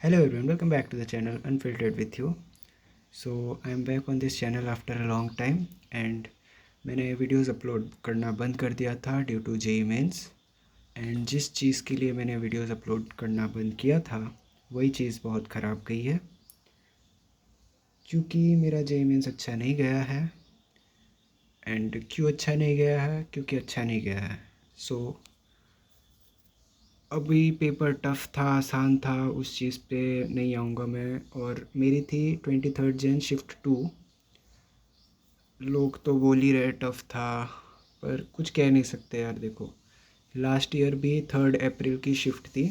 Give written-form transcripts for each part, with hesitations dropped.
Hello everyone, welcome back to the channel Unfiltered with you. So I am back on this channel after a long time and मैंने videos upload करना बंद कर दिया था due to JEE Mains. And जिस चीज़ के लिए मैंने वीडियोस अपलोड करना बंद किया था वही चीज़ बहुत ख़राब गई है, क्योंकि मेरा जेई मेंस अच्छा नहीं गया है। एंड क्यों अच्छा नहीं गया है? क्योंकि अच्छा नहीं गया है। सो अभी पेपर टफ़ था, आसान था, उस चीज़ पे नहीं आऊँगा मैं। और मेरी थी 23 जन शिफ्ट 2। लोग तो बोल ही रहे टफ़ था, पर कुछ कह नहीं सकते यार। देखो, लास्ट ईयर भी 3 अप्रैल की शिफ्ट थी,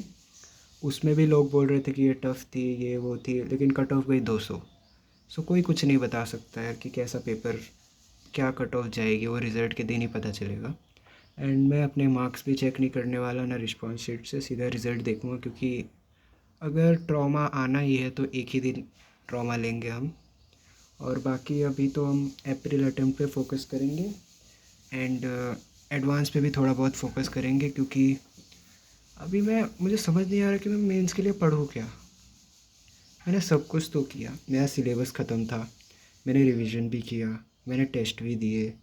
उसमें भी लोग बोल रहे थे कि ये टफ़ थी, ये वो थी, लेकिन कट ऑफ गई 200। सो कोई कुछ नहीं बता सकता यार कि कैसा पेपर, क्या कट ऑफ जाएगी, वो रिज़ल्ट के दिन ही पता चलेगा। एंड मैं अपने मार्क्स भी चेक नहीं करने वाला ना रिस्पॉन्स शीट से, सीधा रिज़ल्ट देखूँगा। क्योंकि अगर ट्रॉमा आना ही है तो एक ही दिन ट्रॉमा लेंगे हम। और बाकी अभी तो हम अप्रैल अटेम्प्ट पे फोकस करेंगे एंड एडवांस पे भी थोड़ा बहुत फोकस करेंगे, क्योंकि अभी मुझे समझ नहीं आ रहा कि मैं मेंस के लिए पढूँ क्या। मैंने सब कुछ तो किया, मेरा सिलेबस ख़त्म था, मैंने रिवीजन भी किया, मैंने टेस्ट भी दिए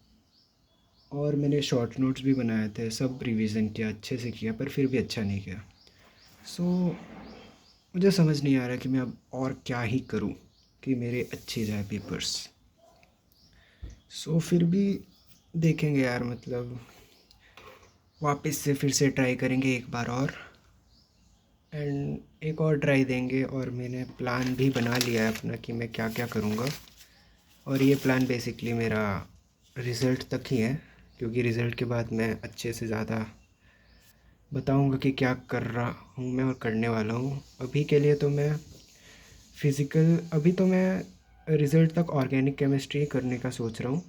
और मैंने शॉर्ट नोट्स भी बनाए थे, सब रिवीजन किया, अच्छे से किया, पर फिर भी अच्छा नहीं किया। सो मुझे समझ नहीं आ रहा कि मैं अब और क्या ही करूं कि मेरे अच्छे जाए पेपर्स। सो फिर भी देखेंगे यार, मतलब वापस से फिर से ट्राई करेंगे एक बार और। एंड एक और ट्राई देंगे। और मैंने प्लान भी बना लिया है अपना कि मैं क्या क्या करूँगा। और ये प्लान बेसिकली मेरा रिज़ल्ट तक ही है, क्योंकि रिज़ल्ट के बाद मैं अच्छे से ज़्यादा बताऊँगा कि क्या कर रहा हूँ मैं और करने वाला हूँ। अभी के लिए तो मैं फ़िज़िकल, अभी तो मैं रिज़ल्ट तक ऑर्गेनिक केमिस्ट्री करने का सोच रहा हूँ।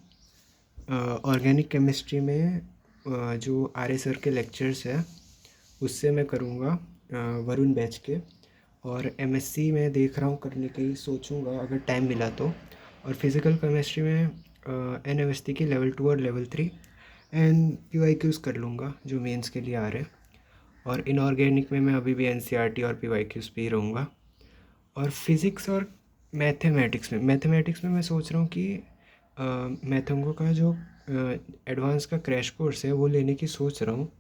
ऑर्गेनिक केमिस्ट्री में जो आर्य सर के लेक्चर्स है उससे मैं करूँगा, वरुण बैच के। और एमएससी में देख रहा हूँ करने की, सोचूंगा अगर टाइम मिला तो। और फिज़िकल केमिस्ट्री में एनएमएसटी की लेवल 2 और लेवल 3 एंड पीवाईक्यूज़ कर लूँगा जो मेंस के लिए आ रहे हैं। और इनऑर्गेनिक में मैं अभी भी एनसीईआरटी और पीवाईक्यूज़ पे ही रहूँगा। और फिज़िक्स और मैथमेटिक्स में मैं सोच रहा हूँ कि मैथोंगो का जो एडवांस का क्रैश कोर्स है वो लेने की सोच रहा हूँ।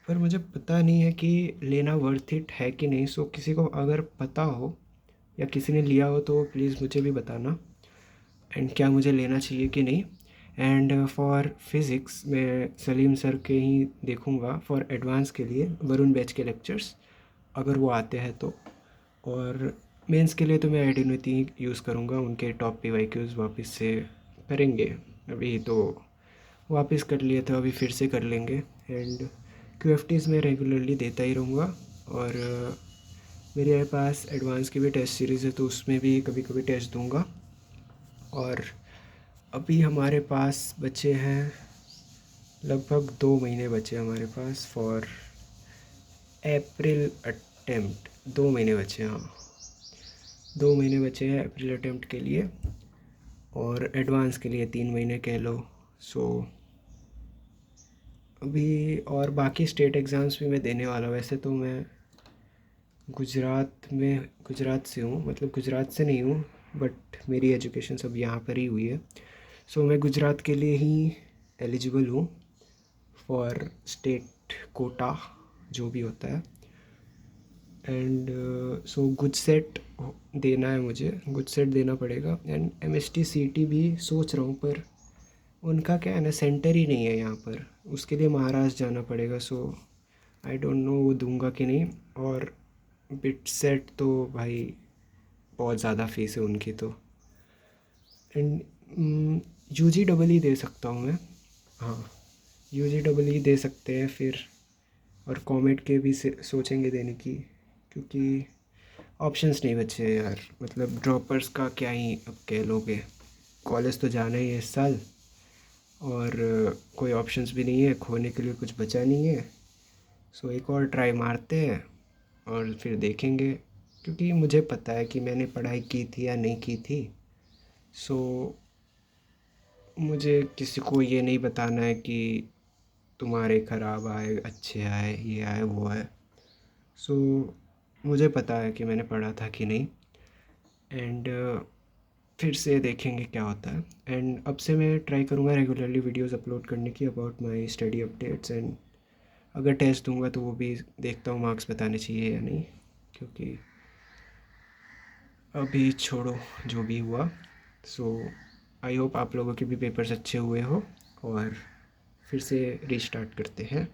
पर मुझे पता नहीं है कि लेना वर्थ इट है कि नहीं। सो किसी को अगर पता हो या किसी ने लिया हो तो प्लीज़ मुझे भी बताना, एंड क्या मुझे लेना चाहिए कि नहीं। एंड फॉर फिज़िक्स मैं सलीम सर के ही देखूँगा फॉर एडवांस के लिए, वरुण बैच के लेक्चर्स अगर वो आते हैं तो। और मेंस के लिए तो मैं आइडेंटिटी यूज़ करूँगा, उनके टॉप पी वाई क्यूज़ वापस से करेंगे। अभी तो वापस कर लिए थे, अभी फिर से कर लेंगे। एंड क्यूएफटीज़ में रेगुलरली देता ही रहूँगा। और मेरे पास एडवांस की भी टेस्ट सीरीज़ है तो उसमें भी कभी कभी टेस्ट दूंगा। और अभी हमारे पास बचे हैं लगभग 2 महीने बचे हमारे पास फॉर अप्रैल अटेम्प्ट। 2 महीने बचे हैं, हाँ, 2 महीने बचे हैं अप्रैल अटेम्प्ट के लिए। और एडवांस के लिए 3 महीने कह लो। सो अभी और बाकी स्टेट एग्ज़ाम्स भी मैं देने वाला हूँ। वैसे तो मैं गुजरात से हूँ, मतलब गुजरात से नहीं हूँ, बट मेरी एजुकेशन सब यहाँ पर ही हुई है। सो मैं गुजरात के लिए ही एलिजिबल हूँ फॉर स्टेट कोटा, जो भी होता है। एंड सो गुड सेट देना है मुझे, गुड सेट देना पड़ेगा। एंड एमएसटी सीटी भी सोच रहा हूँ, पर उनका क्या है ना, सेंटर ही नहीं है यहाँ पर, उसके लिए महाराष्ट्र जाना पड़ेगा। सो आई डोंट नो वो दूंगा कि नहीं। और बिट सेट तो भाई बहुत ज़्यादा फीस है उनकी तो। एंड यूजी डबल ही दे सकता हूँ मैं, हाँ, यूजी डबल ही दे सकते हैं फिर। और कॉमेट के भी सोचेंगे देने की, क्योंकि ऑप्शंस नहीं बचे हैं यार। मतलब ड्रॉपर्स का क्या ही अब कह लोगे, कॉलेज तो जाना ही है इस साल। और कोई ऑप्शंस भी नहीं है, खोने के लिए कुछ बचा नहीं है। सो एक और ट्राई मारते हैं और फिर देखेंगे। क्योंकि मुझे पता है कि मैंने पढ़ाई की थी या नहीं की थी। सो मुझे किसी को ये नहीं बताना है कि तुम्हारे ख़राब आए, अच्छे आए, ये आए, वो आए। सो मुझे पता है कि मैंने पढ़ा था कि नहीं। एंड फिर से देखेंगे क्या होता है। एंड अब से मैं ट्राई करूँगा रेगुलरली वीडियोस अपलोड करने की about my study updates. And अगर टेस्ट दूंगा तो वो भी देखता हूँ मार्क्स बताने चाहिए या नहीं, क्योंकि अभी छोड़ो जो भी हुआ। सो आई होप आप लोगों के भी पेपर्स अच्छे हुए हो, और फिर से रीस्टार्ट करते हैं।